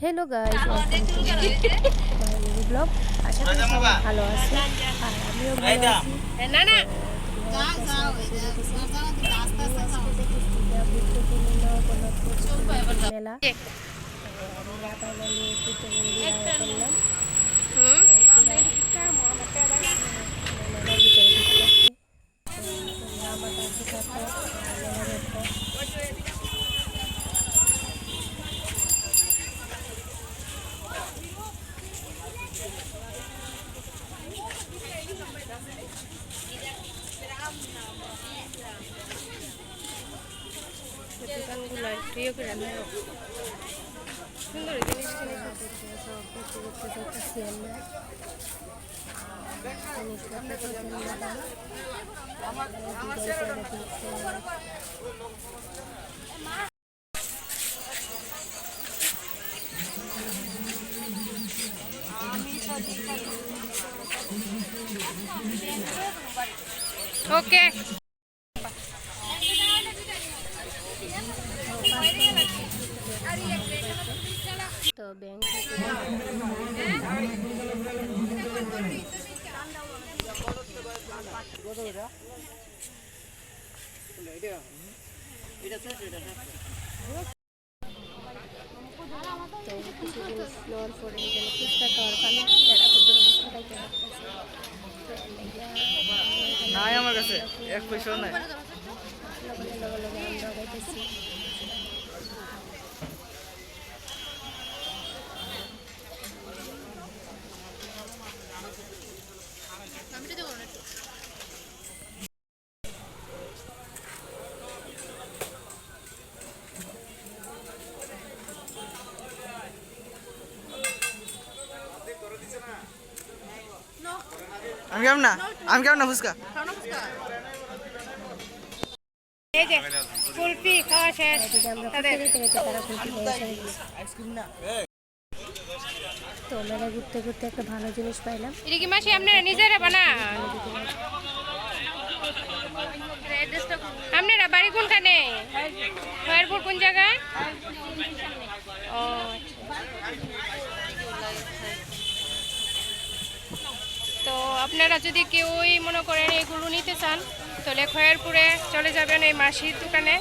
Hello guys welcome to my new blog. আশা করি সবাই ভালো আছে আর আমিও ভালো আছি। না না মেলা দোকানগুলো একটু ইয়ে করে নেব, সুন্দর জিনিস কিনে ওকে। তো ব্যাংক কিছু জিনিস নেওয়ার পরে ফুচকা খাওয়ার পানি নাই আমার কাছে এক পয়সাও নাই। লগে লগে আমরা গাইতেছি। আমি কেমন না ফুচকা এই যে কুলফি খাওয়া শেষ তাদের। তো মেলা ঘুরতে ঘুরতে একটা ভালো জিনিস পাইলাম। এটা কি মাসি আপনারা নিজেরা বানান? আপনারা বাড়ি কোনখানে? খয়েরপুর কোন জায়গায়? ও তো আপনারা যদি কেউই মনে করেন এগুলো নিতে চান তাহলে খয়েরপুরে চলে যাবেন এই মাসির দোকানে।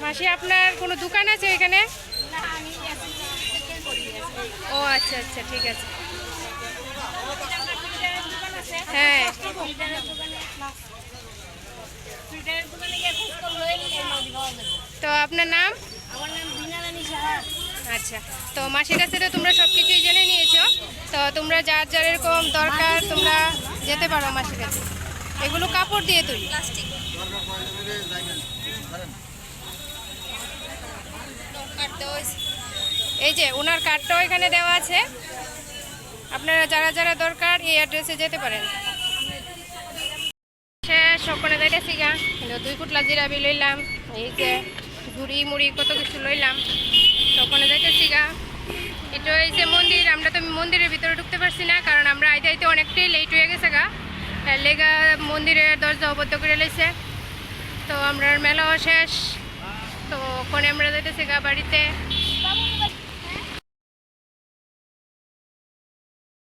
মাসি আপনার কোনো দোকান আছে এখানে? ও আচ্ছা আচ্ছা ঠিক আছে। হ্যাঁ তো আপনার নাম? আচ্ছা তো মাসির কাছে তো তোমরা সব কিছুই জেনে নিয়েছো, তো তোমরা যার যার এরকম দরকার তোমরা যেতে পারো মাসির কাছে। এগুলো কাপড় দিয়ে তৈরি, এই যে ওনার কার্ডটাও এখানে দেওয়া আছে। আপনারা যারা যারা দরকার এই অ্যাড্রেসে যেতে পারেন। সকলে যাইতেছি গা, 2 ফুটলা জিরাবি লইলাম, এই যে ঝুড়ি মুড়ি কত কিছু লইলাম। সকলে যাইতেছি গা। এটা এই যে মন্দির, আমরা তো মন্দিরের ভিতরে ঢুকতে পারছি না কারণ আমরা আইতে আইতে অনেকটাই লেট হয়ে গেছে গা। লেগা মন্দিরের দরজা অবদ্ধ করে লইছে। তো আমরা মেলাও শেষ, তো ওখানে আমরা যাইতেছি গা বাড়িতে।